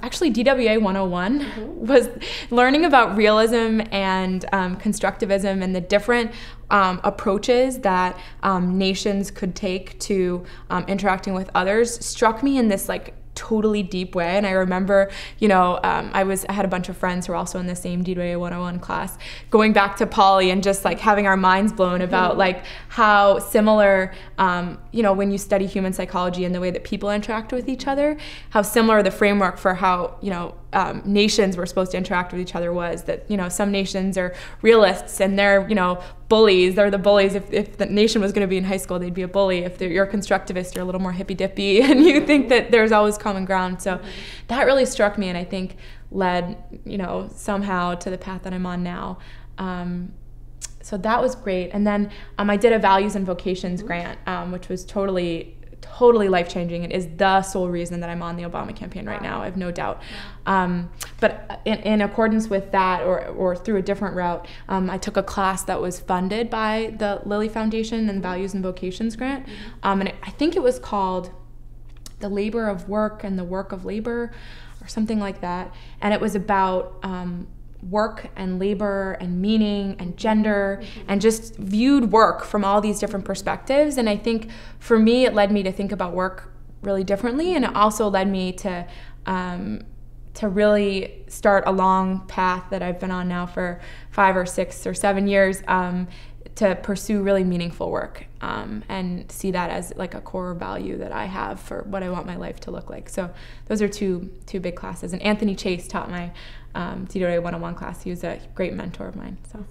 actually DWA 101 was learning about realism and constructivism and the different approaches that nations could take to interacting with others struck me in this like totally deep way. And I remember, you know, I had a bunch of friends who were also in the same DWA 101 class, going back to Poly and just like having our minds blown about like how similar, you know, when you study human psychology and the way that people interact with each other, how similar the framework for how, you know, nations were supposed to interact with each other was. That, you know, some nations are realists and they're, you know, bullies. They're the bullies. If the nation was going to be in high school, they'd be a bully. If you're a constructivist, you're a little more hippy-dippy, and you think that there's always common ground. So that really struck me, and I think led, you know, somehow to the path that I'm on now. So that was great. And then I did a values and vocations grant, which was totally life-changing. It is the sole reason that I'm on the Obama campaign right now, I have no doubt. But in accordance with that, or through a different route, I took a class that was funded by the Lilly Foundation and Values and Vocations Grant. And I think it was called The Labor of Work and the Work of Labor, or something like that. And it was about work and labor and meaning and gender, and just viewed work from all these different perspectives. And I think for me, it led me to think about work really differently, and it also led me to really start a long path that I've been on now for 5 or 6 or 7 years, to pursue really meaningful work, and see that as like a core value that I have for what I want my life to look like. So those are two big classes. And Anthony Chase taught my DWA 101 class. He was a great mentor of mine. So.